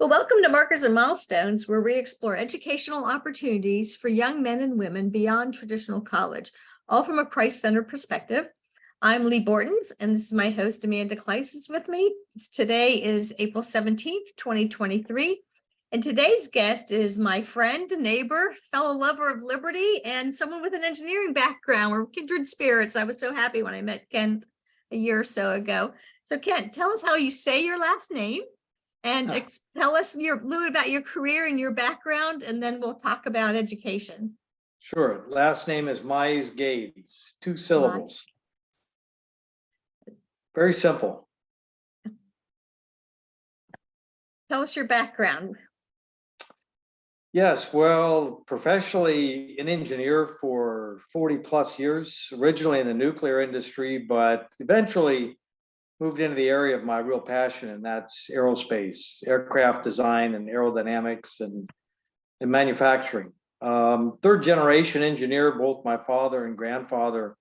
Well, welcome to Markers and Milestones, where we explore educational opportunities for young men and women beyond traditional college, all from a Christ-centered perspective. I'm Lee Bortons, and this is my host, Amanda Kleiss, is with me. Today is April 17th, 2023. And today's guest is my friend, neighbor, fellow lover of liberty, and someone with an engineering background. We're kindred spirits. I was so happy when I met Kent a year or so ago. So Kent, tell us how you say your last name. And tell us a little bit about your career and your background, and then we'll talk about education. Sure. Last name is Misegades, 2 syllables. Very simple. Tell us your background. Yes, well, professionally an engineer for 40 plus years, originally in the nuclear industry, but eventually moved into the area of my real passion, and that's aerospace, aircraft design and aerodynamics and manufacturing. Third generation engineer, both my father and grandfather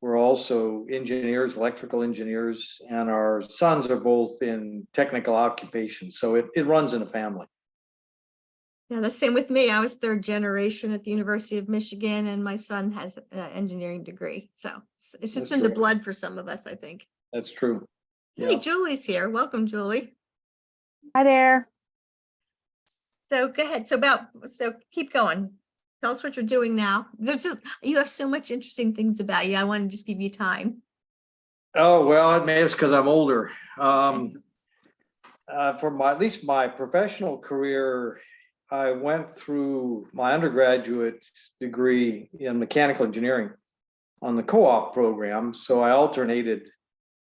were also engineers, electrical engineers, and our sons are both in technical occupations. So it runs in a family. Yeah, the same with me. I was third generation at the University of Michigan, and my son has an engineering degree. So it's just in the blood for some of us, I think. That's true. Hey, Yeah. Julie's here. Welcome, Julie. Hi there. So go ahead. So keep going. Tell us what you're doing now. You have so much interesting things about you. I want to just give you time. Oh, well, maybe it's because I'm older. For at least my professional career, I went through my undergraduate degree in mechanical engineering on the co-op program. So I alternated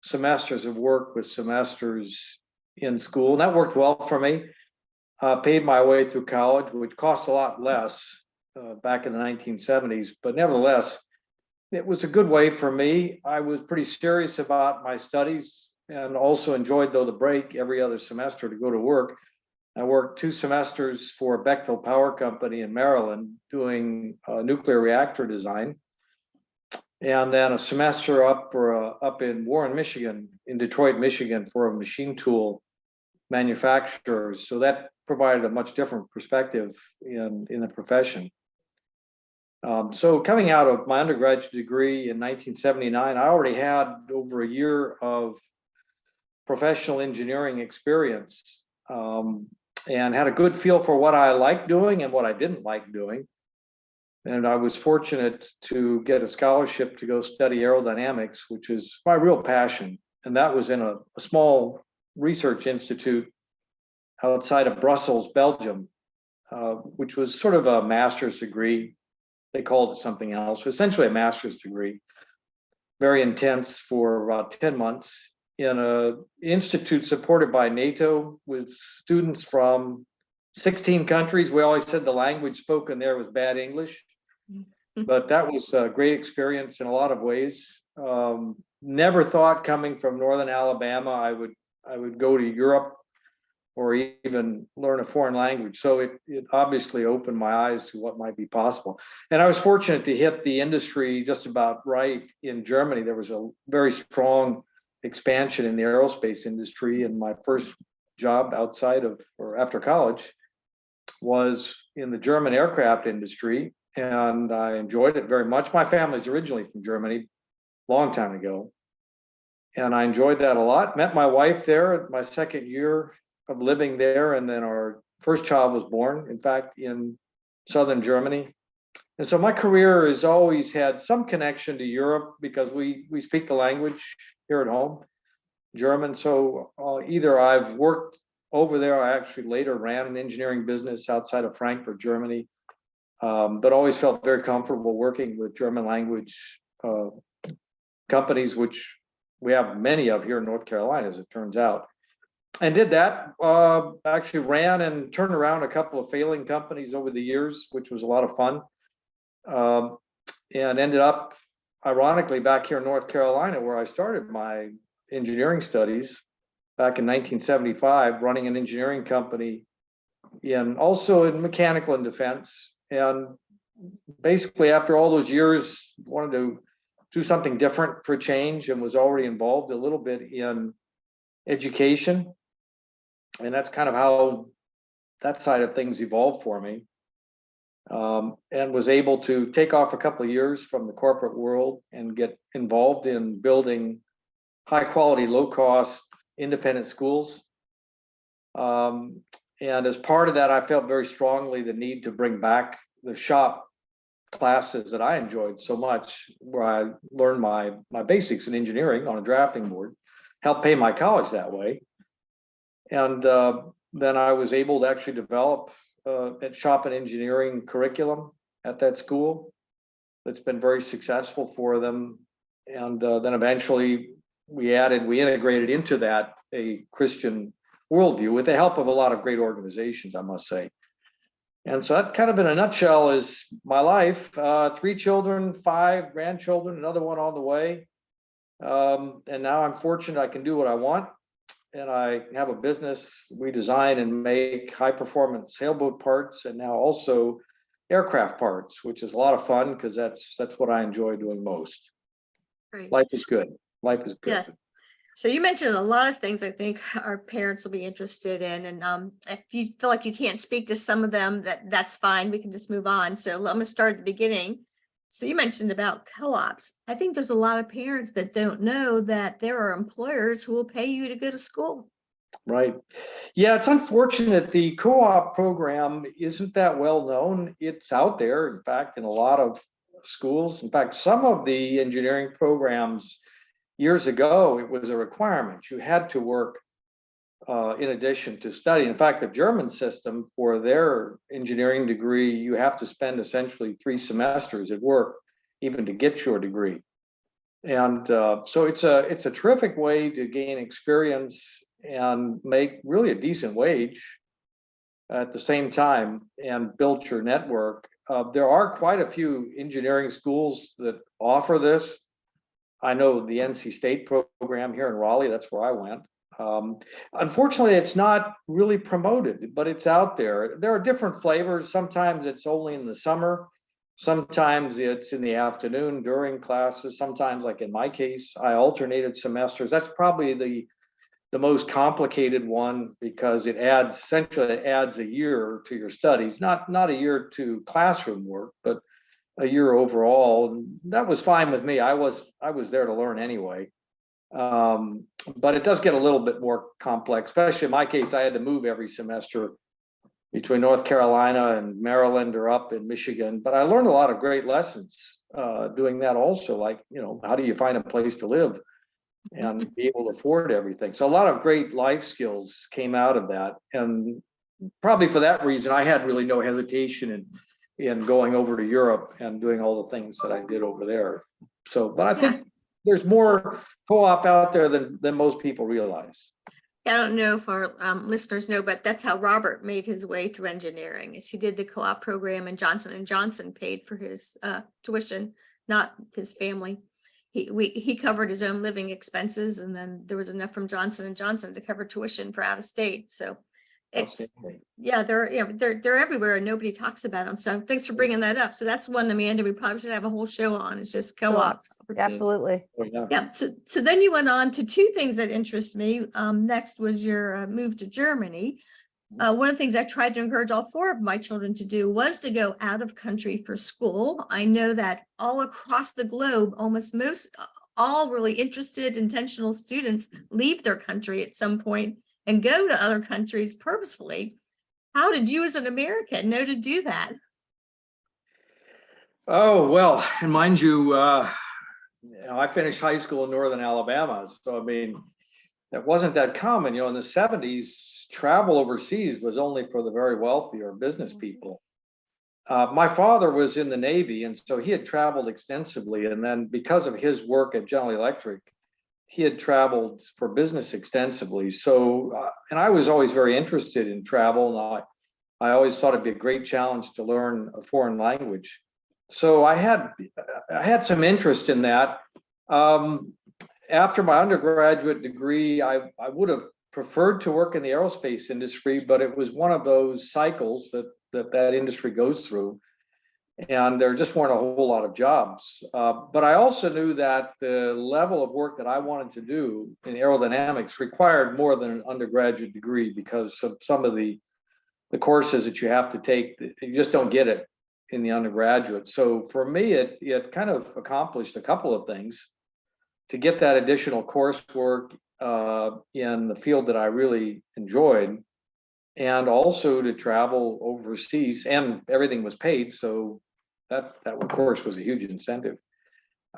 semesters of work with semesters in school, and that worked well for me. Paid my way through college, which cost a lot less back in the 1970s, but nevertheless, it was a good way for me. I was pretty serious about my studies and also enjoyed, though, the break every other semester to go to work. I worked 2 semesters for Bechtel Power Company in Maryland doing nuclear reactor design. And then a semester up in Warren, Michigan, in Detroit, Michigan, for a machine tool manufacturer. So that provided a much different perspective in the profession. So coming out of my undergraduate degree in 1979, I already had over a year of professional engineering experience, and had a good feel for what I liked doing and what I didn't like doing. And I was fortunate to get a scholarship to go study aerodynamics, which is my real passion. And that was in a small research institute outside of Brussels, Belgium, which was sort of a master's degree. They called it something else, essentially a master's degree, very intense for about 10 months in an institute supported by NATO with students from 16 countries. We always said the language spoken there was bad English, but that was a great experience in a lot of ways. Never thought coming from Northern Alabama I would go to Europe or even learn a foreign language. So it obviously opened my eyes to what might be possible. And I was fortunate to hit the industry just about right in Germany. There was a very strong expansion in the aerospace industry, and my first job outside of or after college was in the German aircraft industry, and I enjoyed it very much. My family's originally from Germany, long time ago, and I enjoyed that a lot. Met my wife there my second year of living there, and then our first child was born, in fact, in southern Germany. And so my career has always had some connection to Europe because we speak the language here at home, German. So either I've worked over there, I actually later ran an engineering business outside of Frankfurt, Germany, but always felt very comfortable working with German language companies, which we have many of here in North Carolina, as it turns out. And did that, actually ran and turned around a couple of failing companies over the years, which was a lot of fun. And ended up, ironically, back here in North Carolina, where I started my engineering studies back in 1975, running an engineering company also in mechanical and defense. And basically, after all those years, wanted to do something different for change and was already involved a little bit in education. And that's kind of how that side of things evolved for me. And was able to take off a couple of years from the corporate world and get involved in building high quality, low cost, independent schools. And as part of that, I felt very strongly the need to bring back the shop classes that I enjoyed so much, where I learned my basics in engineering on a drafting board, helped pay my college that way. And then I was able to actually develop a shop and engineering curriculum at that school that's been very successful for them. And then eventually we integrated into that a Christian worldview with the help of a lot of great organizations, I must say. And so that kind of in a nutshell is my life. 3 children, 5 grandchildren, another one on the way. And now I'm fortunate I can do what I want. And I have a business. We design and make high performance sailboat parts, and now also aircraft parts, which is a lot of fun because that's what I enjoy doing most. Great. Life is good. Life is good. Yeah. So you mentioned a lot of things I think our parents will be interested in. And if you feel like you can't speak to some of them, that's fine. We can just move on. So I'm going to start at the beginning. So you mentioned about co-ops. I think there's a lot of parents that don't know that there are employers who will pay you to go to school. Right. Yeah, it's unfortunate the co-op program isn't that well known. It's out there, in fact, in a lot of schools. In fact, some of the engineering programs years ago, it was a requirement. You had to work in addition to study. In fact, the German system for their engineering degree, you have to spend essentially 3 semesters at work even to get your degree. And so it's a terrific way to gain experience and make really a decent wage at the same time and build your network. There are quite a few engineering schools that offer this. I know the NC State program here in Raleigh, that's where I went. Unfortunately, it's not really promoted, but it's out there. There are different flavors. Sometimes it's only in the summer. Sometimes it's in the afternoon during classes. Sometimes, like in my case, I alternated semesters. That's probably the most complicated one because it adds a year to your studies, not a year to classroom work, but a year overall. And that was fine with me. I was there to learn anyway. But it does get a little bit more complex, especially in my case. I had to move every semester between North Carolina and Maryland or up in Michigan. But I learned a lot of great lessons doing that also, like, how do you find a place to live and be able to afford everything? So a lot of great life skills came out of that. And probably for that reason, I had really no hesitation in going over to Europe and doing all the things that I did over there. So, but I think there's more co-op out there than most people realize. I don't know if our listeners know, but that's how Robert made his way through engineering. Is he did the co-op program, and Johnson & Johnson paid for his tuition, not his family. He covered his own living expenses, and then there was enough from Johnson & Johnson to cover tuition for out of state. So it's they're everywhere and nobody talks about them. So thanks for bringing that up. So that's one, Amanda, we probably should have a whole show on. It's just co-ops. Absolutely. Yeah. So then you went on to 2 things that interest me. Next was your move to Germany. One of the things I tried to encourage all 4 of my children to do was to go out of country for school. I know that all across the globe, all really interested, intentional students leave their country at some point and go to other countries purposefully. How did you as an American know to do that? Oh, well, and mind you, I finished high school in Northern Alabama. So, I mean, that wasn't that common. In the 70s, travel overseas was only for the very wealthy or business people. My father was in the Navy, and so he had traveled extensively. And then because of his work at General Electric, he had traveled for business extensively. So, and I was always very interested in travel. And I always thought it'd be a great challenge to learn a foreign language. So I had some interest in that. After my undergraduate degree, I would have preferred to work in the aerospace industry, but it was one of those cycles that industry goes through. And there just weren't a whole lot of jobs. But I also knew that the level of work that I wanted to do in aerodynamics required more than an undergraduate degree because of some of the courses that you have to take, you just don't get it in the undergraduate. So for me, it kind of accomplished a couple of things to get that additional coursework in the field that I really enjoyed, and also to travel overseas, and everything was paid. So that of course was a huge incentive.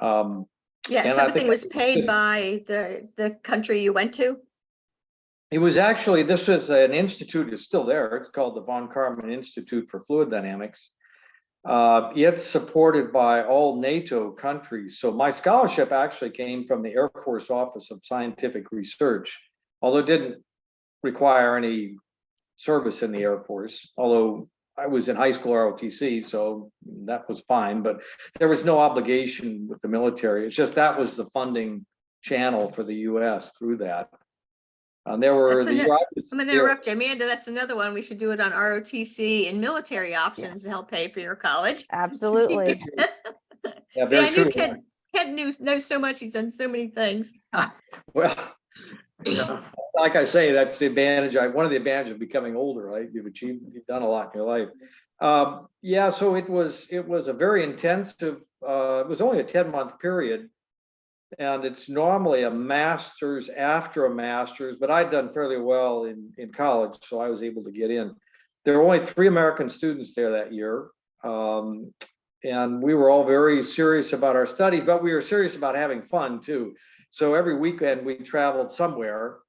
Yeah, And so I everything think was paid by the country you went to? it was actually, this was an institute, it's still there. It's called the Von Karman Institute for Fluid Dynamics. It's supported by all NATO countries. So my scholarship actually came from the Air Force Office of Scientific Research, although it didn't require any service in the Air Force, although I was in high school ROTC, so that was fine, but there was no obligation with the military. It's just that was the funding channel for the US through that. And there were That's the ano- year I was I'm gonna there- interrupt you, Amanda. That's another one. We should do it on ROTC and military options to Yes. help pay for your college. Absolutely. Yeah, See, very I knew true. Kent knows so much. He's done so many things. Well, you know, like I say, that's the advantage. One of the advantages of becoming older, right? You've done a lot in your life. Yeah, so it was a very intensive. It was only a 10-month period, and it's normally a master's after a master's. But I'd done fairly well in college, so I was able to get in. There were only 3 American students there that year, and we were all very serious about our study, but we were serious about having fun too. So every weekend we traveled somewhere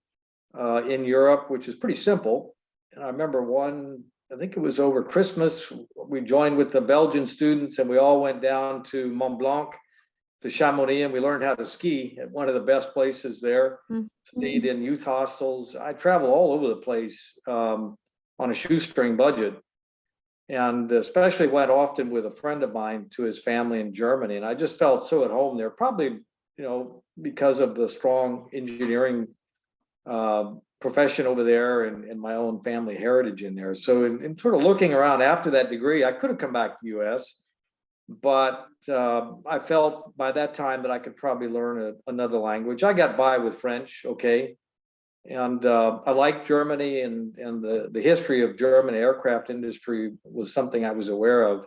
in Europe, which is pretty simple. And I remember I think it was over Christmas, we joined with the Belgian students and we all went down to Mont Blanc, to Chamonix, and we learned how to ski at one of the best places there. Stayed in youth hostels. I traveled all over the place on a shoestring budget, and especially went often with a friend of mine to his family in Germany. And I just felt so at home there, probably, because of the strong engineering profession over there and my own family heritage in there. So in sort of looking around after that degree, I could have come back to the US, but I felt by that time that I could probably learn another language. I got by with French, okay. And I liked Germany, and the history of German aircraft industry was something I was aware of.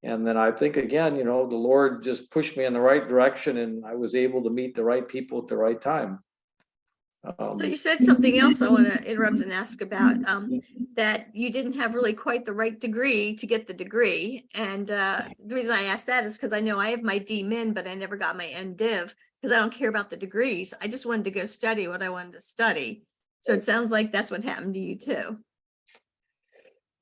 And then I think, again, the Lord just pushed me in the right direction, and I was able to meet the right people at the right time. So you said something else I want to interrupt and ask about, that you didn't have really quite the right degree to get the degree. And the reason I asked that is because I know I have my DMin, but I never got my MDiv because I don't care about the degrees. I just wanted to go study what I wanted to study. So it sounds like that's what happened to you too.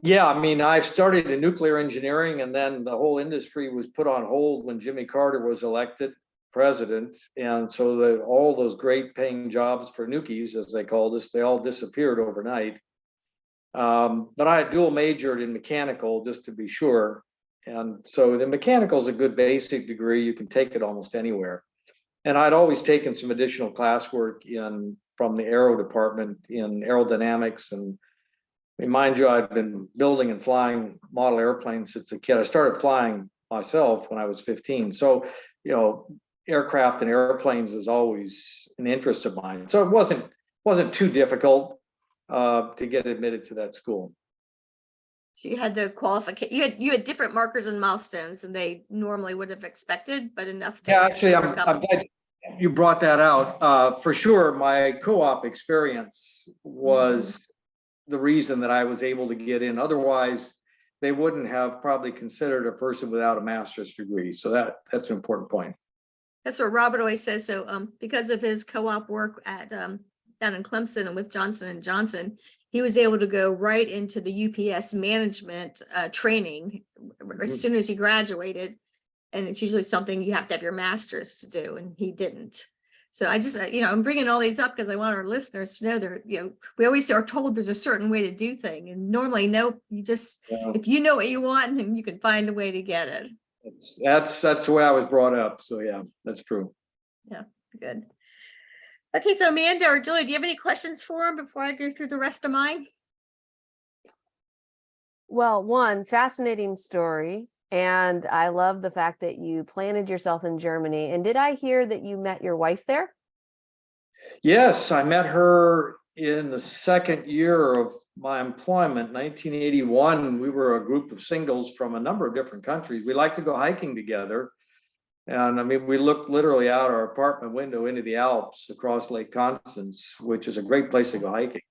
Yeah, I mean, I started in nuclear engineering, and then the whole industry was put on hold when Jimmy Carter was elected president. And so all those great paying jobs for nukies, as they called us, they all disappeared overnight. But I dual majored in mechanical just to be sure. And so the mechanical is a good basic degree. You can take it almost anywhere. And I'd always taken some additional classwork from the aero department in aerodynamics. And mind you, I've been building and flying model airplanes since a kid. I started flying myself when I was 15. So, aircraft and airplanes was always an interest of mine. So it wasn't too difficult to get admitted to that school. So you had the qualification, you had different markers and milestones than they normally would have expected, but enough to. Yeah, actually, I'm overcome. glad you brought that out. For sure, my co-op experience was the reason that I was able to get in. Otherwise, they wouldn't have probably considered a person without a master's degree. So that's an important point. That's what Robert always says. So because of his co-op work at down in Clemson and with Johnson & Johnson, he was able to go right into the UPS management training as soon as he graduated. And it's usually something you have to have your master's to do, and he didn't. So I just, I'm bringing all these up because I want our listeners to know that, we always are told there's a certain way to do things. And normally, no, you just, if you know what you want, and you can find a way to get it. That's the way I was brought up. So yeah, that's true. Yeah, good. Okay, so Amanda or Julie, do you have any questions for him before I go through the rest of mine? Well, one fascinating story. And I love the fact that you planted yourself in Germany. And did I hear that you met your wife there? Yes, I met her in the second year of my employment, 1981. We were a group of singles from a number of different countries. We like to go hiking together. And I mean, we looked literally out our apartment window into the Alps across Lake Constance, which is a great place to go hiking.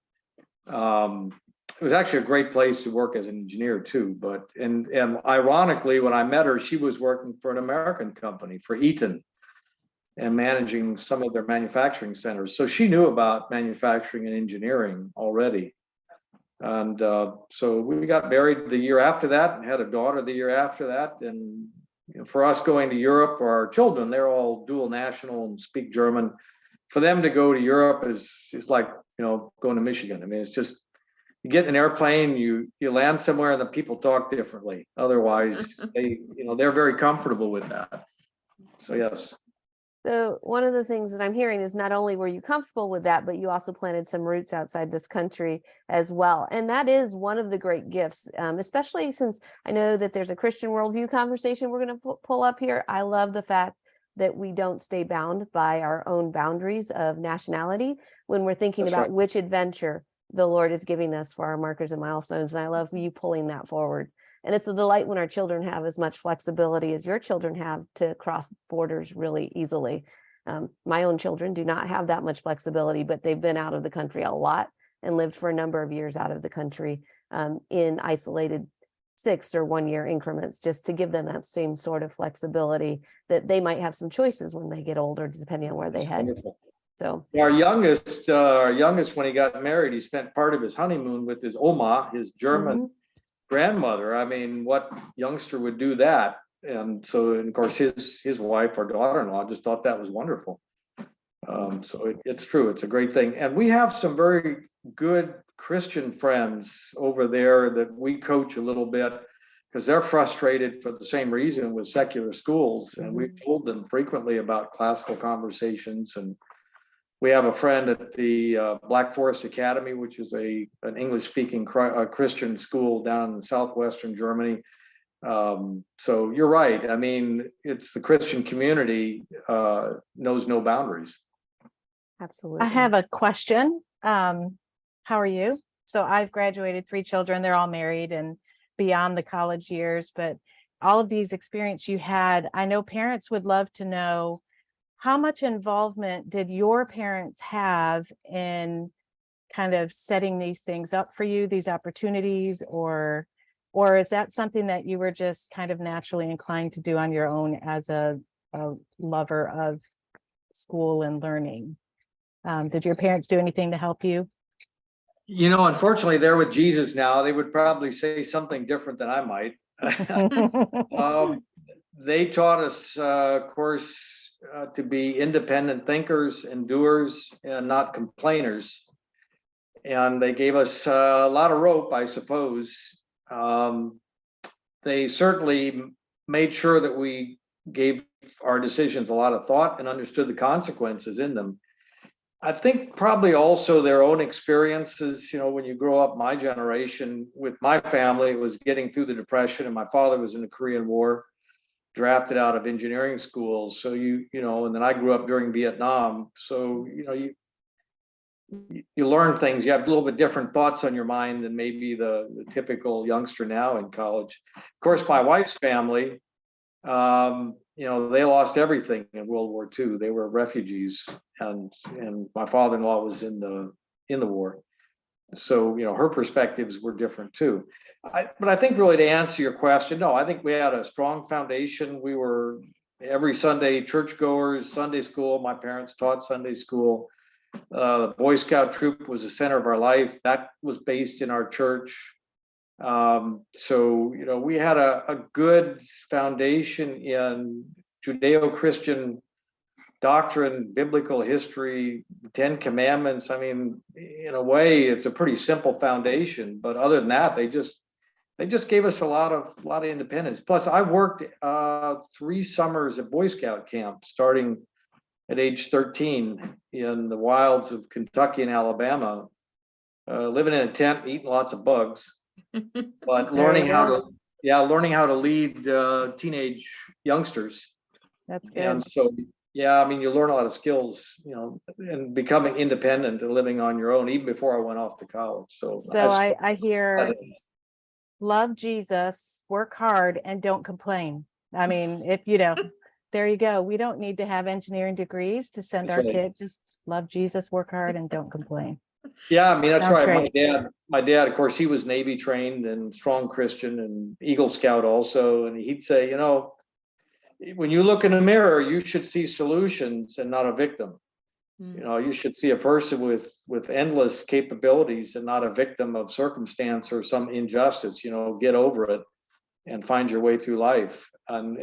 It was actually a great place to work as an engineer too. But and ironically, when I met her, she was working for an American company, for Eaton, and managing some of their manufacturing centers. So she knew about manufacturing and engineering already. And so we got married the year after that and had a daughter the year after that. And for us going to Europe, or our children, they're all dual national and speak German. For them to go to Europe is like, going to Michigan. I mean, it's just, you get in an airplane, you land somewhere and the people talk differently. Otherwise, they're very comfortable with that. So yes. So one of the things that I'm hearing is not only were you comfortable with that, but you also planted some roots outside this country as well. And that is one of the great gifts, especially since I know that there's a Christian worldview conversation we're going to pull up here. I love the fact that we don't stay bound by our own boundaries of nationality when we're thinking about which adventure the Lord is giving us for our markers and milestones. And I love you pulling that forward. And it's a delight when our children have as much flexibility as your children have to cross borders really easily. My own children do not have that much flexibility, but they've been out of the country a lot and lived for a number of years out of the country in isolated 6 or 1 year increments, just to give them that same sort of flexibility that they might have some choices when they get older, depending on where they head. Wonderful. So our youngest, when he got married, he spent part of his honeymoon with his Oma, his German grandmother. I mean, what youngster would do that? And so, and of course, his wife, our daughter-in-law, just thought that was wonderful. So it's true. It's a great thing. And we have some very good Christian friends over there that we coach a little bit, because they're frustrated for the same reason with secular schools. And we've told them frequently about classical conversations. And we have a friend at the Black Forest Academy, which is an English-speaking Christian school down in southwestern Germany. So you're right. I mean, it's the Christian community knows no boundaries. absolutely. I have a question. How are you? So I've graduated 3 children. They're all married and beyond the college years, but all of these experiences you had, I know parents would love to know, how much involvement did your parents have in kind of setting these things up for you, these opportunities, or is that something that you were just kind of naturally inclined to do on your own as a lover of school and learning? Did your parents do anything to help you? Unfortunately, they're with Jesus now. They would probably say something different than I might. They taught us, of course, to be independent thinkers and doers and not complainers. And they gave us a lot of rope, I suppose. They certainly made sure that we gave our decisions a lot of thought and understood the consequences in them. I think probably also their own experiences, when you grow up, my generation with my family, it was getting through the Depression, and my father was in the Korean War, drafted out of engineering schools. So and then I grew up during Vietnam. So, you learn things. You have a little bit different thoughts on your mind than maybe the typical youngster now in college. Of course, my wife's family, they lost everything in World War II. They were refugees, and my father-in-law was in the war. So, her perspectives were different too. But I think really to answer your question, no, I think we had a strong foundation. We were every Sunday churchgoers, Sunday school. My parents taught Sunday school. The Boy Scout troop was the center of our life. That was based in our church. So, we had a good foundation in Judeo-Christian doctrine, biblical history, 10 Commandments. I mean, in a way, it's a pretty simple foundation. But other than that, they just gave us a lot of independence. Plus, I worked 3 summers at Boy Scout camp, starting at age 13 in the wilds of Kentucky and Alabama, living in a tent, eating lots of bugs, but learning how Yeah, learning how to lead teenage youngsters. That's And good. so, yeah, I mean, you learn a lot of skills, and becoming independent and living on your own, even before I went off to college. So So I hear love Jesus, work hard, and don't complain. I mean, if there you go. We don't need to have engineering degrees to send our kid. Just love Jesus, work hard, and don't complain. Yeah, I mean, that's Sounds right. great. My dad, of course, he was Navy trained and strong Christian and Eagle Scout also. And he'd say, when you look in the mirror, you should see solutions and not a victim. You should see a person with endless capabilities and not a victim of circumstance or some injustice. Get over it and find your way through life. And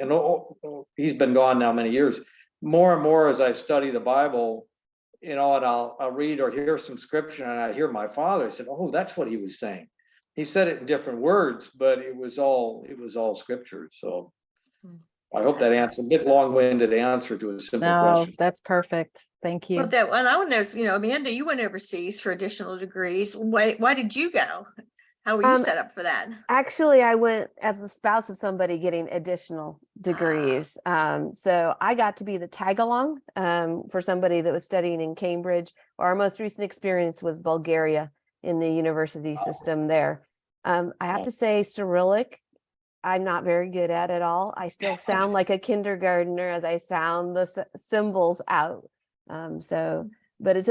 he's been gone now many years. More and more as I study the Bible, and I'll read or hear some scripture, and I hear my father said, "Oh, that's what he was saying." He said it in different words, but it was all scripture. So I hope that answers a bit long-winded answer to a simple No, question. that's perfect. Thank you. Well, that one I want to know, Amanda, you went overseas for additional degrees. Why did you go? How were you set up for that? Actually, I went as the spouse of somebody getting additional degrees. So I got to be the tag along for somebody that was studying in Cambridge. Our most recent experience was Bulgaria in the university system there. I have to say Cyrillic, I'm not very good at all. I still sound like a kindergartner as I sound the symbols out. But it's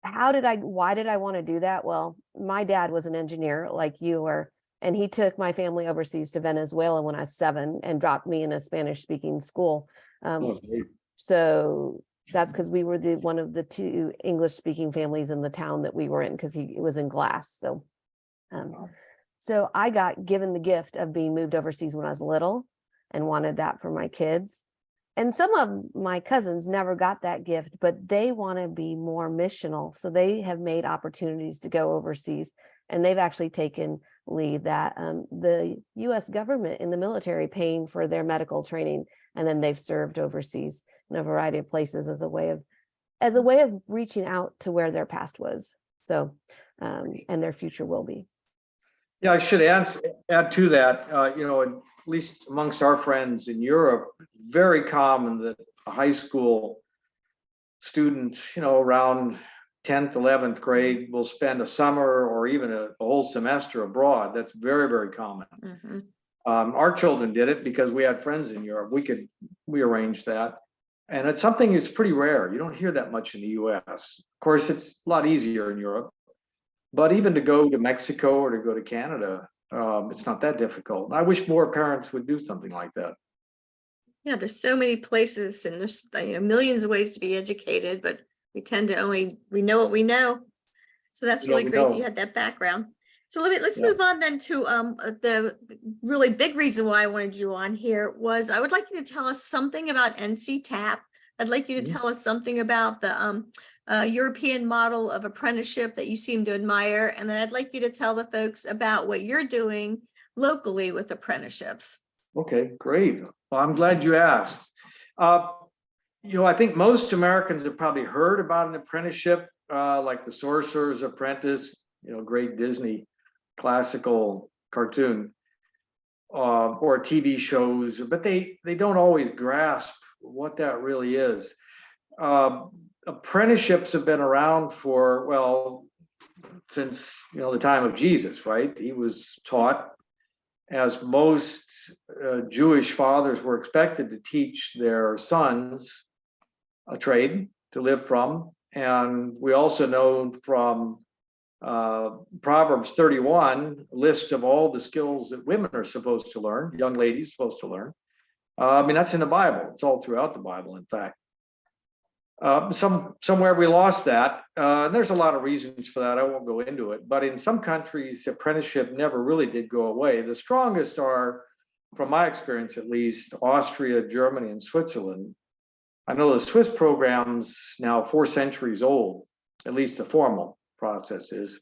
why did I want to do that? Well, my dad was an engineer like you were, and he took my family overseas to Venezuela when I was 7 and dropped me in a Spanish speaking school. So that's because we were one of the 2 English speaking families in the town that we were in, because he was in Glass. So I got given the gift of being moved overseas when I was little and wanted that for my kids. And some of my cousins never got that gift, but they want to be more missional. So they have made opportunities to go overseas, and they've actually taken lead that the US government in the military paying for their medical training. And then they've served overseas in a variety of places as a way of reaching out to where their past was. So, and their future will be. Yeah, I should add to that, at least amongst our friends in Europe, very common that a high school student, around 10th, 11th grade will spend a summer or even a whole semester abroad. That's very, very common. Our children did it because we had friends in Europe. We arranged that. And it's something that's pretty rare. You don't hear that much in the US. Of course, it's a lot easier in Europe. But even to go to Mexico or to go to Canada, it's not that difficult. I wish more parents would do something like that. Yeah, there's so many places, and there's millions of ways to be educated, but we tend to we know what we know. So that's really great that you had that background. So let's move on then to the really big reason why I wanted you on here was I would like you to tell us something about NC TAP. I'd like you to tell us something about the European model of apprenticeship that you seem to admire. And then I'd like you to tell the folks about what you're doing locally with apprenticeships. Okay, great. Well, I'm glad you asked. I think most Americans have probably heard about an apprenticeship like The Sorcerer's Apprentice, great Disney classical cartoon, or TV shows, but they don't always grasp what that really is. Apprenticeships have been around since the time of Jesus, right? He was taught, as most Jewish fathers were expected to teach their sons a trade to live from. And we also know from Proverbs 31, a list of all the skills that women are supposed to learn, young ladies supposed to learn. That's in the Bible. It's all throughout the Bible, in fact. Somewhere we lost that. And there's a lot of reasons for that. I won't go into it. But in some countries, apprenticeship never really did go away. The strongest are, from my experience at least, Austria, Germany, and Switzerland. I know the Swiss program's now 4 centuries old, at least the formal process is.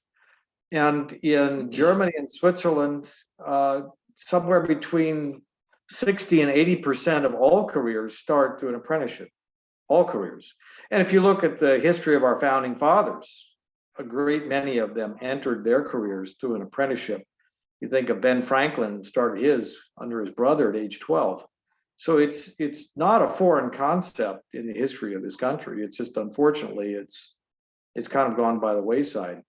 And in Germany and Switzerland, somewhere between 60 and 80% of all careers start through an apprenticeship, all careers. And if you look at the history of our founding fathers, a great many of them entered their careers through an apprenticeship. You think of Ben Franklin started his under his brother at age 12. So it's not a foreign concept in the history of this country. It's just, unfortunately, it's kind of gone by the wayside.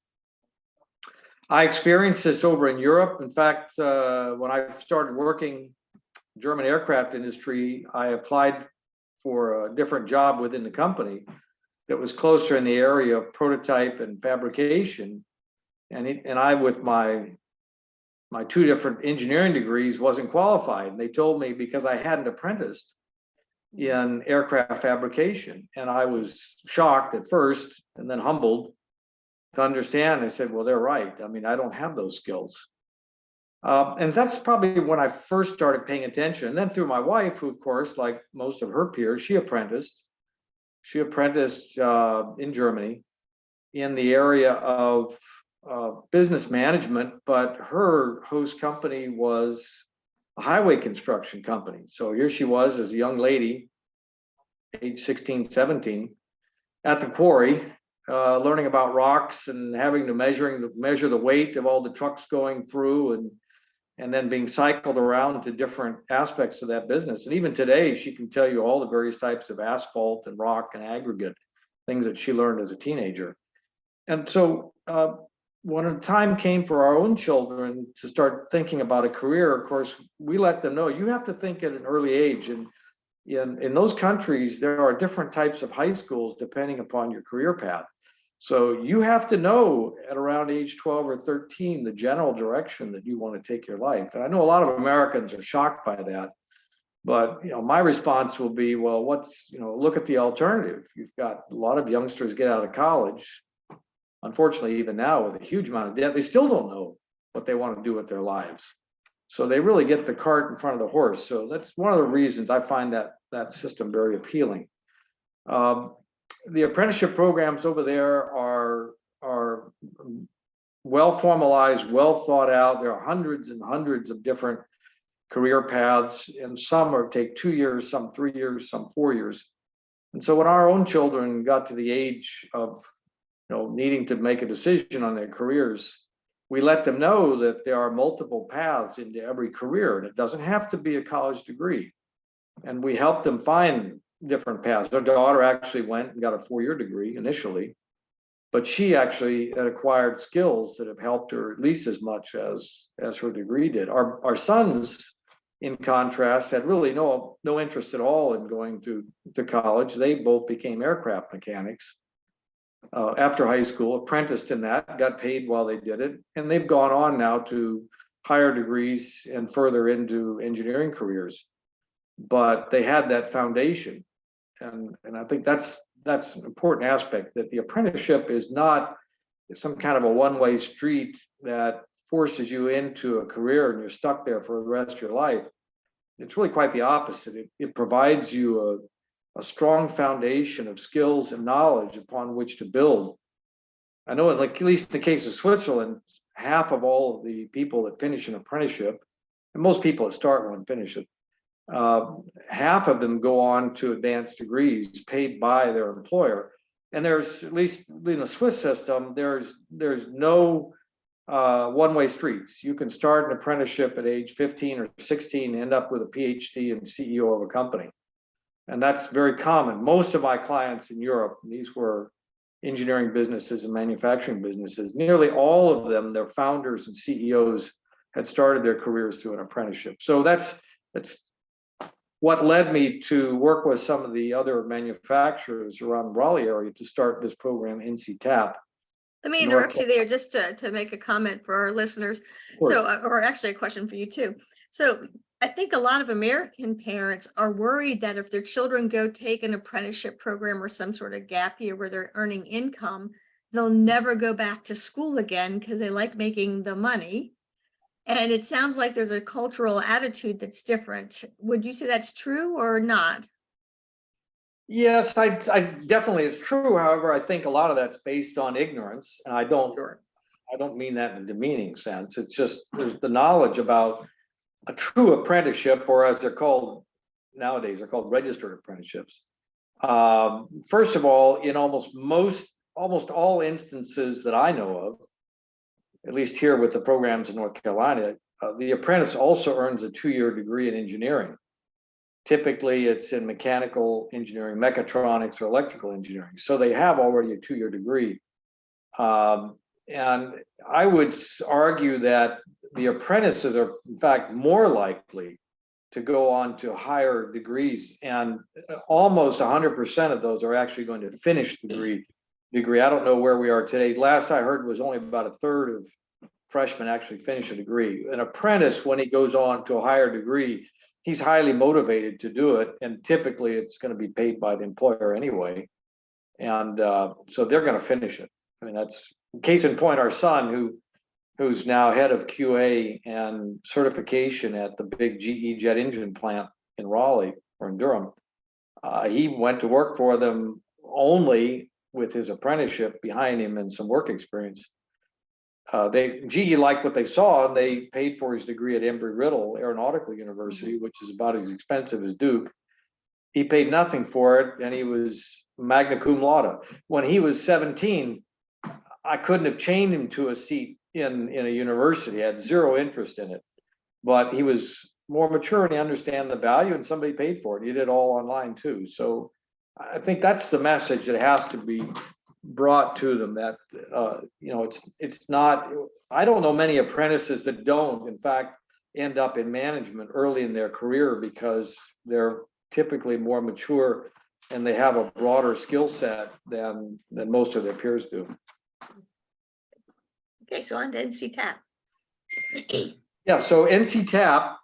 I experienced this over in Europe. In fact, when I started working German aircraft industry, I applied for a different job within the company that was closer in the area of prototype and fabrication. And I, with my two different engineering degrees, wasn't qualified. And they told me because I hadn't apprenticed in aircraft fabrication. And I was shocked at first and then humbled to understand. I said, well, they're right. I mean, I don't have those skills. And that's probably when I first started paying attention. And then through my wife, who, of course, like most of her peers, she apprenticed. She apprenticed in Germany in the area of business management, but her host company was a highway construction company. So here she was as a young lady, age 16, 17, at the quarry, learning about rocks and having to measure the weight of all the trucks going through, and then being cycled around to different aspects of that business. And even today, she can tell you all the various types of asphalt and rock and aggregate, things that she learned as a teenager. And so when the time came for our own children to start thinking about a career, of course, we let them know you have to think at an early age. And in those countries, there are different types of high schools depending upon your career path. So you have to know at around age 12 or 13 the general direction that you want to take your life. And I know a lot of Americans are shocked by that, but my response will be, well, look at the alternative. You've got a lot of youngsters get out of college, unfortunately, even now with a huge amount of debt, they still don't know what they want to do with their lives. So they really get the cart in front of the horse. So that's one of the reasons I find that system very appealing. The apprenticeship programs over there are well formalized, well thought out. There are hundreds and hundreds of different career paths, and some take 2 years, some 3 years, some 4 years. And so when our own children got to the age of needing to make a decision on their careers, we let them know that there are multiple paths into every career, and it doesn't have to be a college degree. And we help them find different paths. Their daughter actually went and got a 4-year degree initially, but she actually had acquired skills that have helped her at least as much as her degree did. Our sons, in contrast, had really no interest at all in going to college. They both became aircraft mechanics after high school, apprenticed in that, got paid while they did it, and they've gone on now to higher degrees and further into engineering careers. But they had that foundation. And I think that's an important aspect, that the apprenticeship is not some kind of a one-way street that forces you into a career and you're stuck there for the rest of your life. It's really quite the opposite. It provides you a strong foundation of skills and knowledge upon which to build. I know, at least in the case of Switzerland, half of all of the people that finish an apprenticeship, and most people that start one finish it, half of them go on to advanced degrees paid by their employer. And there's, at least in the Swiss system, there's no one-way streets. You can start an apprenticeship at age 15 or 16 and end up with a PhD and CEO of a company. And that's very common. Most of my clients in Europe, these were engineering businesses and manufacturing businesses, nearly all of them, their founders and CEOs had started their careers through an apprenticeship. So that's what led me to work with some of the other manufacturers around the Raleigh area to start this program, NC-TAP. Let me interrupt you there just to make a comment for our listeners. So, or actually a question for you too. So I think a lot of American parents are worried that if their children go take an apprenticeship program or some sort of gap year where they're earning income, they'll never go back to school again because they like making the money. And it sounds like there's a cultural attitude that's different. Would you say that's true or not? Yes, I definitely, it's true. However, I think a lot of that's based on ignorance, and I don't mean that in a demeaning sense. It's just there's the knowledge about a true apprenticeship, or as they're called nowadays, they're called registered apprenticeships. First of all, in almost all instances that I know of, at least here with the programs in North Carolina, the apprentice also earns a 2-year degree in engineering. Typically, it's in mechanical engineering, mechatronics, or electrical engineering. So they have already a 2-year degree. And I would argue that the apprentices are, in fact, more likely to go on to higher degrees, and almost 100% of those are actually going to finish the degree. I don't know where we are today. Last I heard was only about a third of freshmen actually finish a degree. An apprentice, when he goes on to a higher degree, he's highly motivated to do it, and typically it's going to be paid by the employer anyway. And so they're going to finish it. I mean, that's case in point, our son, who's now head of QA and certification at the big GE jet engine plant in Raleigh or in Durham. He went to work for them only with his apprenticeship behind him and some work experience. GE liked what they saw, and they paid for his degree at Embry-Riddle Aeronautical University, which is about as expensive as Duke. He paid nothing for it, and he was magna cum laude. When he was 17, I couldn't have chained him to a seat in a university. I had zero interest in it, but he was more mature and he understand the value, and somebody paid for it. He did it all online too. So I think that's the message that has to be brought to them, that it's not, I don't know many apprentices that don't in fact end up in management early in their career, because they're typically more mature and they have a broader skill set than most of their peers do. Okay, so on to NC TAP. Yeah, so NC TAP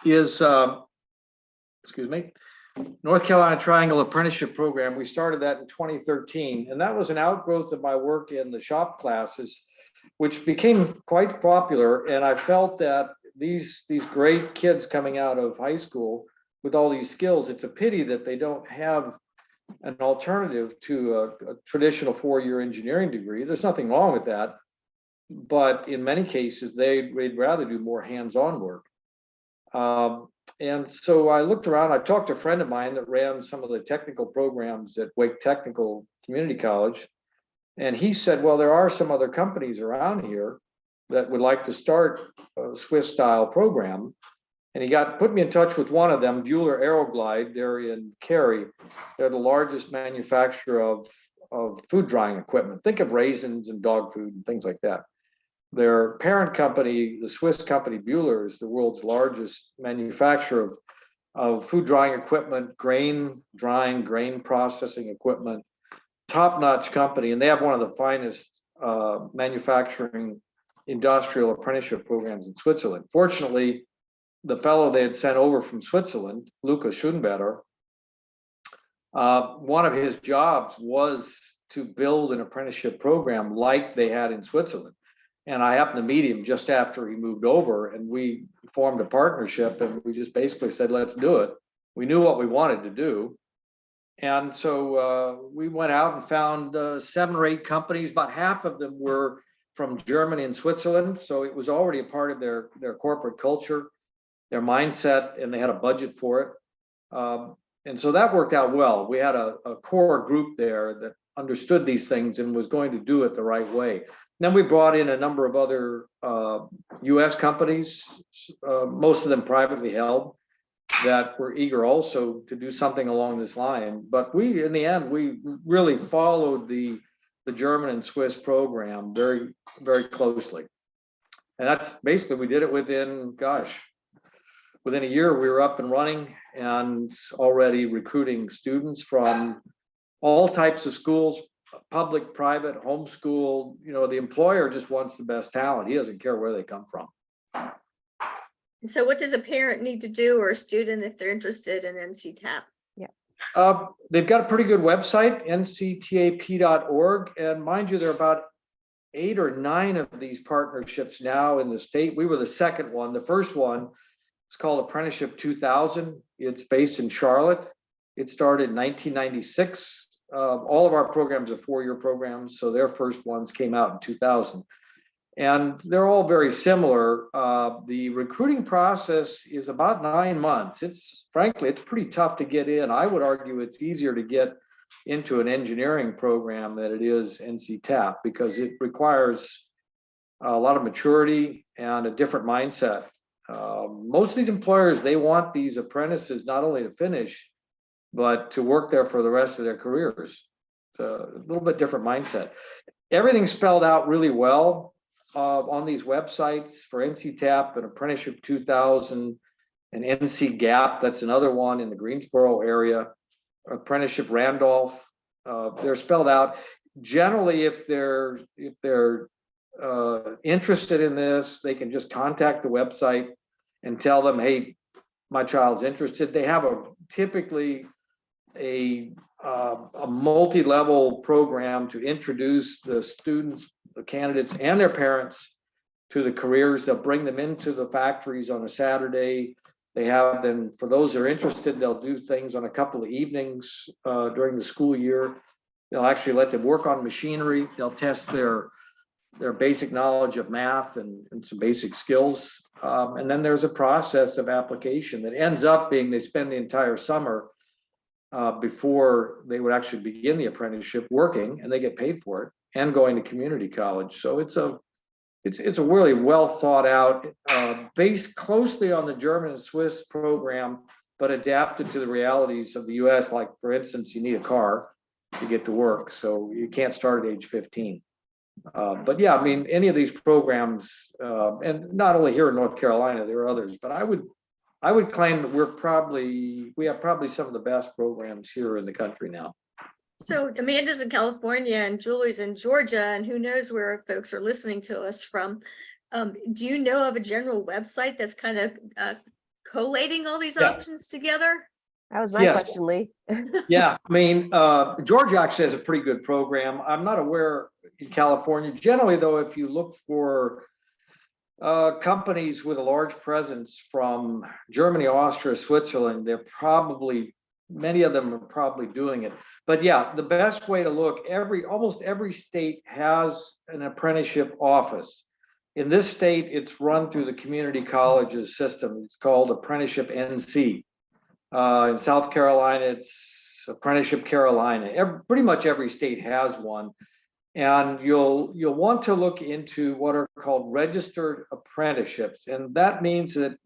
is, North Carolina Triangle Apprenticeship Program. We started that in 2013, and that was an outgrowth of my work in the shop classes, which became quite popular. And I felt that these great kids coming out of high school with all these skills, it's a pity that they don't have an alternative to a traditional 4-year engineering degree. There's nothing wrong with that, but in many cases, they'd rather do more hands-on work. And so I looked around. I talked to a friend of mine that ran some of the technical programs at Wake Technical Community College. And he said, well, there are some other companies around here that would like to start a Swiss style program. And he put me in touch with one of them, Bueller Aeroglide. They're in Cary. They're the largest manufacturer of food drying equipment. Think of raisins and dog food and things like that. Their parent company, the Swiss company Bueller, is the world's largest manufacturer of food drying equipment, grain drying, grain processing equipment, top-notch company. And they have one of the finest manufacturing industrial apprenticeship programs in Switzerland. Fortunately, the fellow they had sent over from Switzerland, Lukas Schoenbetter, one of his jobs was to build an apprenticeship program like they had in Switzerland. And I happened to meet him just after he moved over, and we formed a partnership, and we just basically said, let's do it. We knew what we wanted to do. And so we went out and found 7 or 8 companies. About half of them were from Germany and Switzerland. So it was already a part of their corporate culture, their mindset, and they had a budget for it. And so that worked out well. We had a core group there that understood these things and was going to do it the right way. Then we brought in a number of other US companies, most of them privately held, that were eager also to do something along this line. But we, in the end, we really followed the German and Swiss program very, very closely. And that's basically, we did it within a year, we were up and running and already recruiting students from all types of schools, public, private, homeschool. The employer just wants the best talent. He doesn't care where they come from. So what does a parent need to do, or a student, if they're interested in NC TAP? They've got a pretty good website, nctap.org. And mind you, there are about 8 or 9 of these partnerships now in the state. We were the second one. The first one is called Apprenticeship 2000. It's based in Charlotte. It started in 1996. All of our programs are 4-year programs, so their first ones came out in 2000. And they're all very similar. The recruiting process is about 9 months. Frankly, it's pretty tough to get in. I would argue it's easier to get into an engineering program than it is NC TAP, because it requires a lot of maturity and a different mindset. Most of these employers, they want these apprentices not only to finish, but to work there for the rest of their careers. It's a little bit different mindset. Everything's spelled out really well on these websites for NCTAP and Apprenticeship 2000 and NC Gap. That's another one in the Greensboro area. Apprenticeship Randolph. They're spelled out. Generally, if they're interested in this, they can just contact the website and tell them, hey, my child's interested. They have typically a multi-level program to introduce the students, the candidates, and their parents to the careers. They'll bring them into the factories on a Saturday. They have them, for those that are interested, they'll do things on a couple of evenings during the school year. They'll actually let them work on machinery. They'll test their basic knowledge of math and some basic skills. And then there's a process of application that ends up being they spend the entire summer before they would actually begin the apprenticeship working, and they get paid for it and going to community college. So it's a really well thought out, based closely on the German and Swiss program, but adapted to the realities of the US. Like, for instance, you need a car to get to work, so you can't start at age 15. But yeah, I mean, any of these programs, and not only here in North Carolina, there are others, but I would claim that we have probably some of the best programs here in the country now. So Amanda's in California and Julie's in Georgia, and who knows where folks are listening to us from. Do you know of a general website that's kind of collating all these options together? That was my question, Lee. Yeah, I mean, Georgia actually has a pretty good program. I'm not aware in California. Generally, though, if you look for companies with a large presence from Germany, Austria, Switzerland, many of them are probably doing it. But yeah, the best way to look, almost every state has an apprenticeship office. In this state, it's run through the community colleges system. It's called Apprenticeship NC. In South Carolina, it's Apprenticeship Carolina. Pretty much every state has one. And you'll want to look into what are called registered apprenticeships. And that means that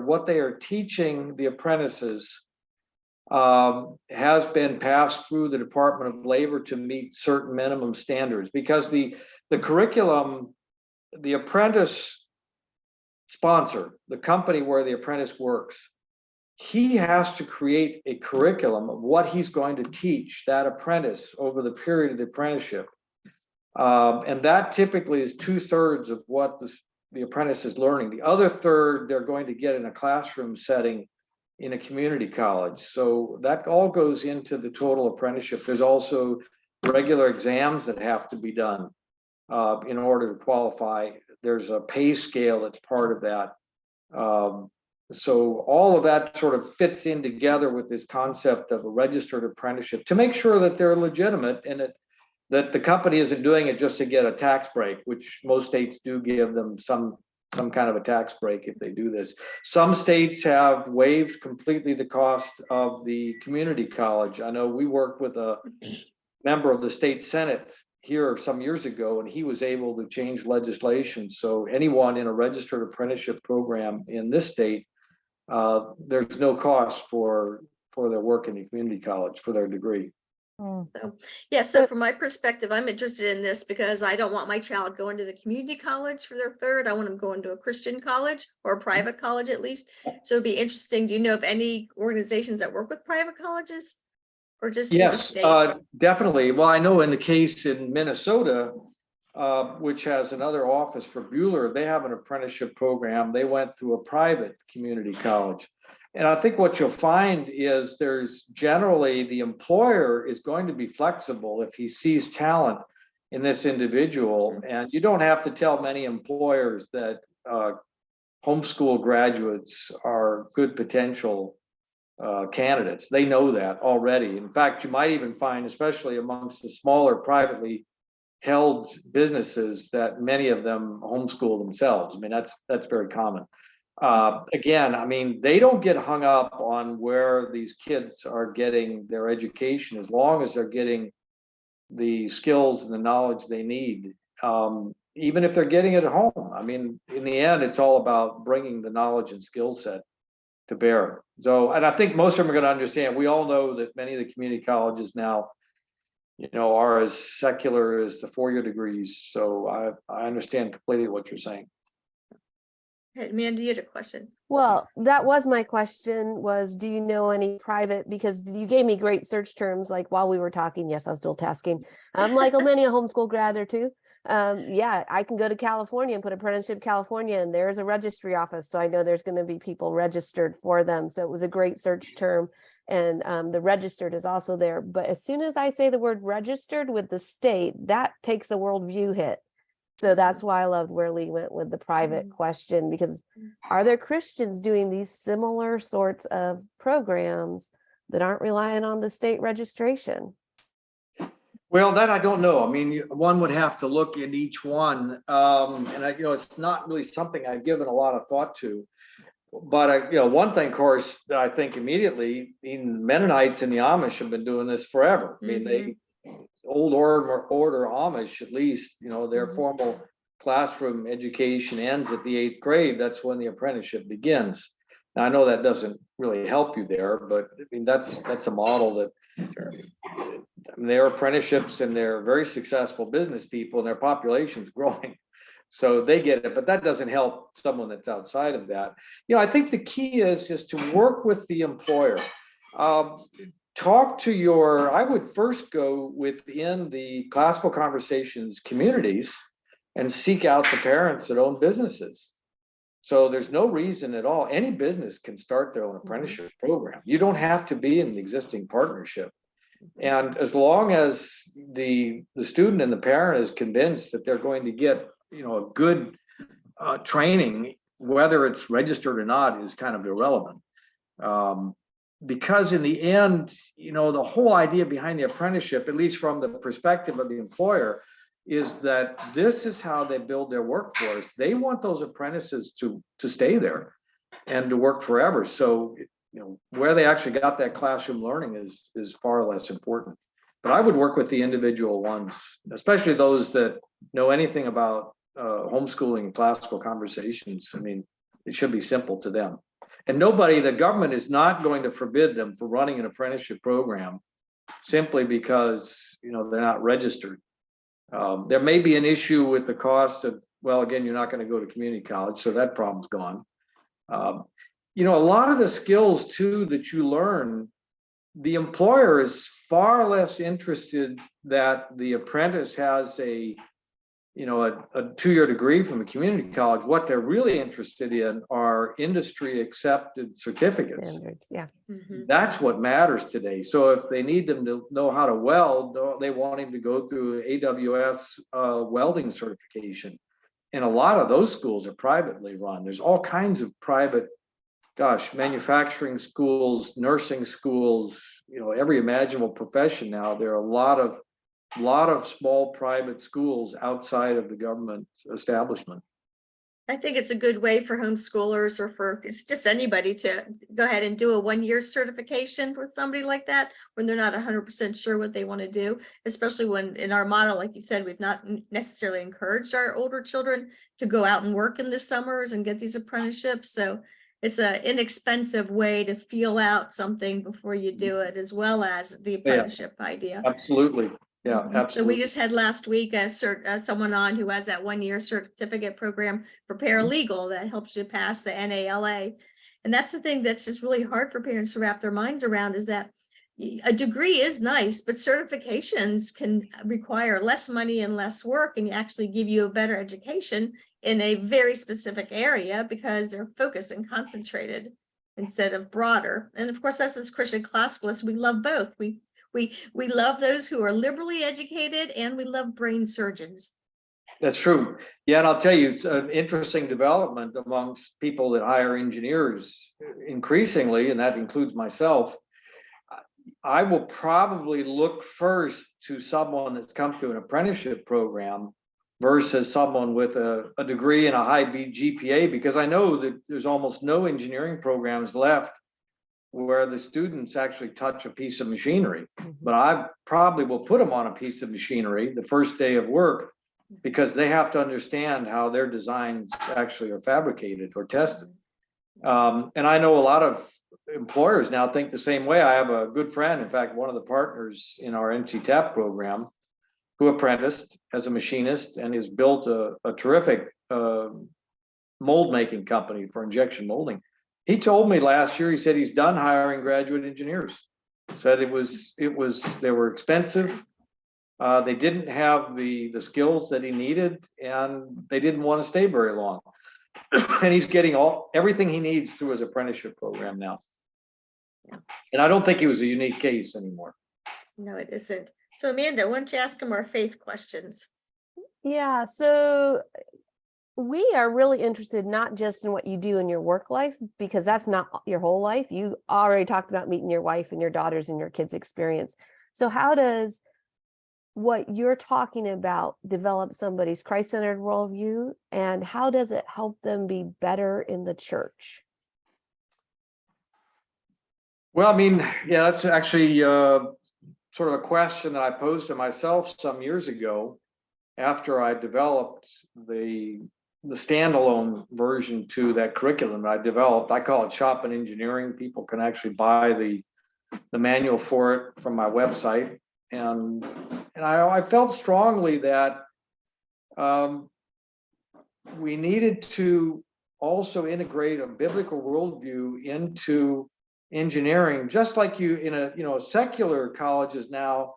what they are teaching the apprentices has been passed through the Department of Labor to meet certain minimum standards, because the curriculum, the apprentice sponsor, the company where the apprentice works, he has to create a curriculum of what he's going to teach that apprentice over the period of the apprenticeship. And that typically is 2/3 of what the apprentice is learning. The other third, they're going to get in a classroom setting in a community college. So that all goes into the total apprenticeship. There's also regular exams that have to be done in order to qualify. There's a pay scale that's part of that. So all of that sort of fits in together with this concept of a registered apprenticeship to make sure that they're legitimate and that the company isn't doing it just to get a tax break, which most states do give them some kind of a tax break if they do this. Some states have waived completely the cost of the community college. I know we worked with a member of the state Senate here some years ago, and he was able to change legislation. So anyone in a registered apprenticeship program in this state, there's no cost for their work in the community college for their degree. So, yeah, so from my perspective, I'm interested in this because I don't want my child going to the community college for their third. I want them going to a Christian college or a private college at least. So it'd be interesting. Do you know of any organizations that work with private colleges or just through the Yes, state? definitely. Well, I know in the case in Minnesota, which has another office for Bueller, they have an apprenticeship program. They went through a private community college. And I think what you'll find is there's generally the employer is going to be flexible if he sees talent in this individual. And you don't have to tell many employers that homeschool graduates are good potential candidates. They know that already. In fact, you might even find, especially amongst the smaller privately held businesses, that many of them homeschool themselves. I mean, that's very common. Again, I mean, they don't get hung up on where these kids are getting their education, as long as they're getting the skills and the knowledge they need even if they're getting it at home. I mean, in the end, it's all about bringing the knowledge and skill set to bear. So, and I think most of them are going to understand. We all know that many of the community colleges now, are as secular as the four-year degrees. So I understand completely what you're saying. Hey, Amanda, you had a question. Well, that was my question was, do you know any private, because you gave me great search terms, like while we were talking, yes, I was still tasking. Like many a homeschool grad there too. Yeah, I can go to California and put apprenticeship California and there's a registry office. So I know there's going to be people registered for them. So it was a great search term. And the registered is also there. But as soon as I say the word registered with the state, that takes a worldview hit. So that's why I loved where Lee went with the private question, because are there Christians doing these similar sorts of programs that aren't relying on the state registration? Well, that I don't know. I mean, one would have to look at each one. And it's not really something I've given a lot of thought to. But one thing, of course, that I think immediately, Mennonites and the Amish have been doing this forever. I mean, they old order Amish, at least, their formal classroom education ends at the 8th grade. That's when the apprenticeship begins. Now, I know that doesn't really help you there, but I mean, that's a model that their apprenticeships, and they're very successful business people, and their population's growing. So they get it, but that doesn't help someone that's outside of that. I think the key is to work with the employer. Talk to I would first go within the classical conversations communities and seek out the parents that own businesses. So there's no reason at all. Any business can start their own apprenticeship program. You don't have to be in an existing partnership. And as long as the student and the parent is convinced that they're going to get a good training, whether it's registered or not, is kind of irrelevant. Because in the end, the whole idea behind the apprenticeship, at least from the perspective of the employer, is that this is how they build their workforce. They want those apprentices to stay there and to work forever. So, where they actually got that classroom learning is far less important. But I would work with the individual ones, especially those that know anything about homeschooling and classical conversations. I mean, it should be simple to them. And the government is not going to forbid them for running an apprenticeship program simply because, they're not registered. There may be an issue with the cost of, well, again, you're not going to go to community college, so that problem's gone. A lot of the skills too that you learn, the employer is far less interested that the apprentice has a 2-year degree from a community college. What they're really interested in are industry accepted certificates. Standards, yeah. That's what matters today. So if they need them to know how to weld, they want him to go through AWS welding certification. And a lot of those schools are privately run. There's all kinds of private, manufacturing schools, nursing schools, every imaginable profession now. There are a lot of small private schools outside of the government establishment. I think it's a good way for homeschoolers or for just anybody to go ahead and do a 1-year certification with somebody like that when they're not 100% sure what they want to do, especially when in our model, like you said, we've not necessarily encouraged our older children to go out and work in the summers and get these apprenticeships. So it's an inexpensive way to feel out something before you do it, as well as the apprenticeship idea. Absolutely. Yeah, absolutely. So we just had last week someone on who has that 1-year certificate program for paralegal that helps you pass the NALA. And that's the thing that's just really hard for parents to wrap their minds around, is that a degree is nice, but certifications can require less money and less work and actually give you a better education in a very specific area because they're focused and concentrated instead of broader. And of course, us as Christian classicalists, we love both. We love those who are liberally educated, and we love brain surgeons. That's true. Yeah, and I'll tell you, it's an interesting development amongst people that hire engineers increasingly, and that includes myself. I will probably look first to someone that's come through an apprenticeship program versus someone with a degree and a high GPA, because I know that there's almost no engineering programs left where the students actually touch a piece of machinery. But I probably will put them on a piece of machinery the first day of work because they have to understand how their designs actually are fabricated or tested. And I know a lot of employers now think the same way. I have a good friend, in fact, one of the partners in our NC-TAP program, who apprenticed as a machinist and has built a terrific mold making company for injection molding. He told me last year, he said he's done hiring graduate engineers. Said they were expensive. They didn't have the skills that he needed, and they didn't want to stay very long. And he's getting everything he needs through his apprenticeship program now. And I don't think he was a unique case anymore. No, it isn't. So Amanda, why don't you ask him our faith questions? Yeah, so we are really interested not just in what you do in your work life, because that's not your whole life. You already talked about meeting your wife and your daughters and your kids' experience. So how does what you're talking about develop somebody's Christ-centered worldview, and how does it help them be better in the church? Well, I mean, yeah, that's actually sort of a question that I posed to myself some years ago after I developed the standalone version to that curriculum I developed. I call it Shop and Engineering. People can actually buy the manual for it from my website. And I felt strongly that we needed to also integrate a biblical worldview into engineering, just like you in a secular colleges now,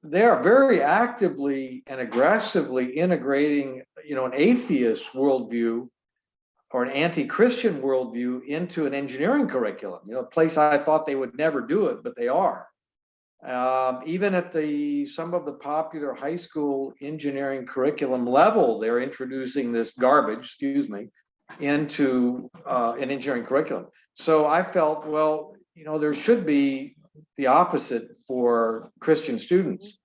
they are very actively and aggressively integrating an atheist worldview or an anti-Christian worldview into an engineering curriculum. A place I thought they would never do it, but they are. Even at some of the popular high school engineering curriculum level, they're introducing this garbage, into an engineering curriculum. So I felt, well, there should be the opposite for Christian students.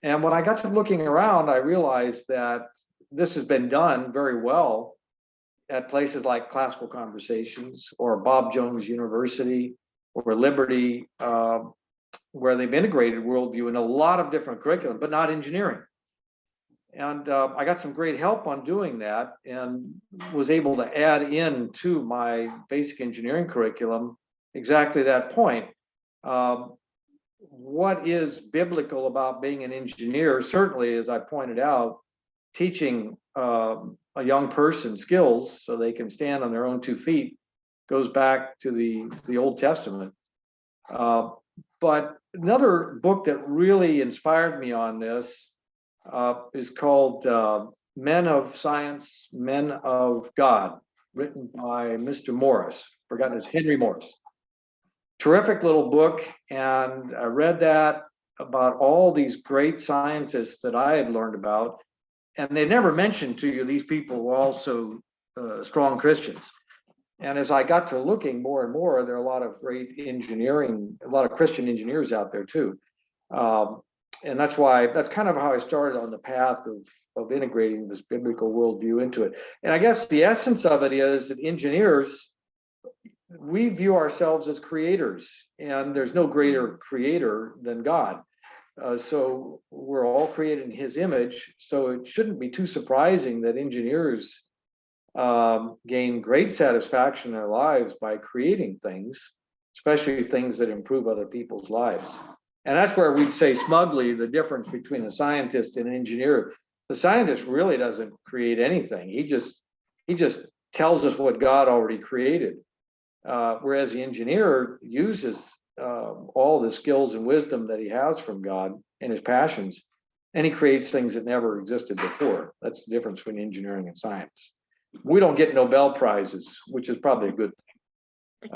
And when I got to looking around, I realized that this has been done very well at places like Classical Conversations or Bob Jones University or Liberty, where they've integrated worldview in a lot of different curriculum, but not engineering. And I got some great help on doing that and was able to add in to my basic engineering curriculum exactly that point. What is biblical about being an engineer? Certainly, as I pointed out, teaching a young person skills so they can stand on their own 2 feet goes back to the Old Testament. But another book that really inspired me on this is called Men of Science, Men of God, written by Mr. Morris, forgotten his Henry Morris. Terrific little book, and I read that about all these great scientists that I had learned about, and they never mentioned to you these people were also strong Christians. And as I got to looking more and more, there are a lot of great engineering, a lot of Christian engineers out there too. And that's kind of how I started on the path of integrating this biblical worldview into it. And I guess the essence of it is that engineers, we view ourselves as creators, and there's no greater creator than God. So we're all created in his image. So it shouldn't be too surprising that engineers gain great satisfaction in their lives by creating things, especially things that improve other people's lives. And that's where we'd say smugly the difference between a scientist and an engineer. The scientist really doesn't create anything. He just tells us what God already created. Whereas the engineer uses all the skills and wisdom that he has from God and his passions, and he creates things that never existed before. That's the difference between engineering and science. We don't get Nobel Prizes, which is probably a good thing.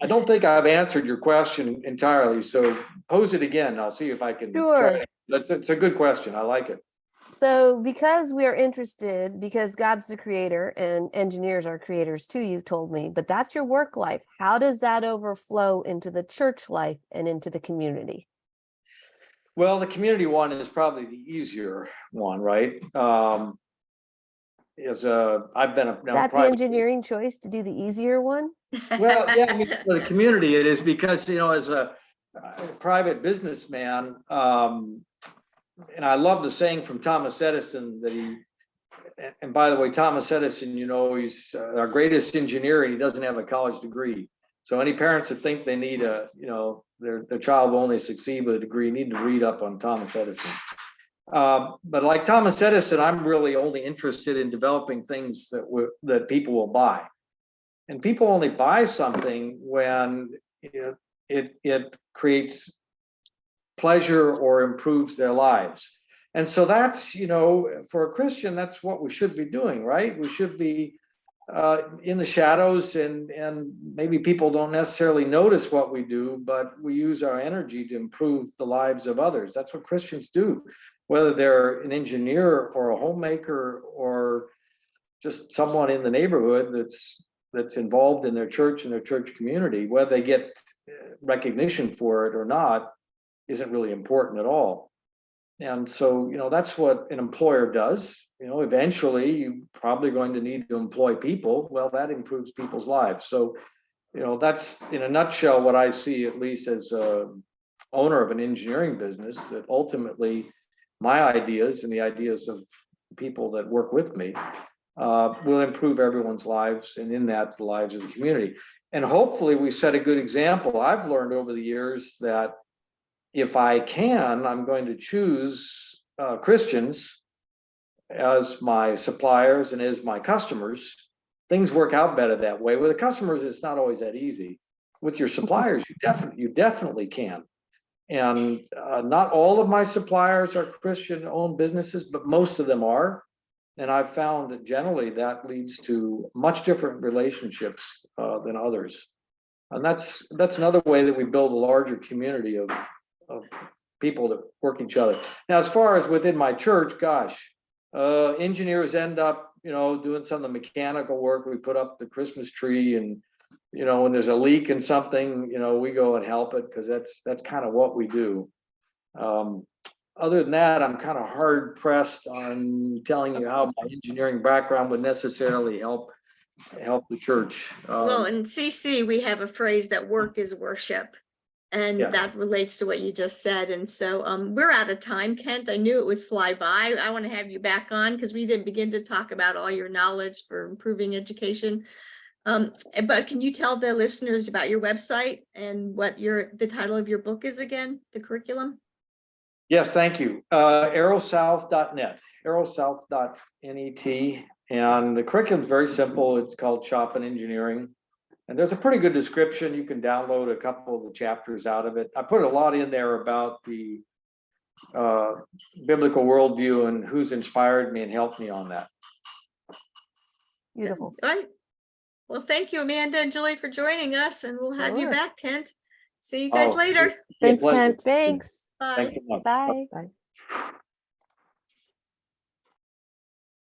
I don't think I've answered your question entirely, so pose it again. I'll see if I can. Sure. It's a good question. I like it. So because we are interested, because God's the creator and engineers are creators too, you've told me, but that's your work life. How does that overflow into the church life and into the community? Well, the community one is probably the easier one, right? I've been Is that the engineering choice to do the easier one? Well, yeah, I mean, for the community it is because, as a private businessman, and I love the saying from Thomas Edison that and by the way, Thomas Edison, he's our greatest engineer, and he doesn't have a college degree. So any parents that think they need their child will only succeed with a degree need to read up on Thomas Edison. But like Thomas Edison, I'm really only interested in developing things that people will buy. And people only buy something when it creates pleasure or improves their lives. And so that's, for a Christian, that's what we should be doing, right? We should be in the shadows, and maybe people don't necessarily notice what we do, but we use our energy to improve the lives of others. That's what Christians do, whether they're an engineer or a homemaker or just someone in the neighborhood that's involved in their church and their church community. Whether they get recognition for it or not isn't really important at all. And so, that's what an employer does. Eventually you're probably going to need to employ people. Well, that improves people's lives. So, that's in a nutshell what I see, at least as a owner of an engineering business, that ultimately my ideas and the ideas of people that work with me will improve everyone's lives, and in that, the lives of the community. And hopefully we set a good example. I've learned over the years that if I can, I'm going to choose Christians as my suppliers and as my customers. Things work out better that way. With the customers, it's not always that easy. With your suppliers, you definitely can. And not all of my suppliers are Christian-owned businesses, but most of them are. And I've found that generally that leads to much different relationships than others. And that's another way that we build a larger community of people that work each other. Now, as far as within my church, gosh, engineers end up, doing some of the mechanical work. We put up the Christmas tree, and when there's a leak in something, we go and help it, because that's kind of what we do. Other than that, I'm kind of hard pressed on telling you how my engineering background would necessarily help the church. Well, in CC, we have a phrase that work is worship. And Yeah. that relates to what you just said. And so we're out of time, Kent. I knew it would fly by. I want to have you back on, because we didn't begin to talk about all your knowledge for improving education. But can you tell the listeners about your website and what the title of your book is again, the curriculum? Yes, thank you. Arrowsouth.net, arrowsouth.net. And the curriculum is very simple. It's called Shop and Engineering. And there's a pretty good description. You can download a couple of the chapters out of it. I put a lot in there about the biblical worldview and who's inspired me and helped me on that. Beautiful. All right. Well, thank you, Amanda and Julie, for joining us, and we'll have you Sure. back, Kent. See you guys later. Thanks, pleasure. Kent. Thanks. Bye. Thanks so much. Bye. Bye.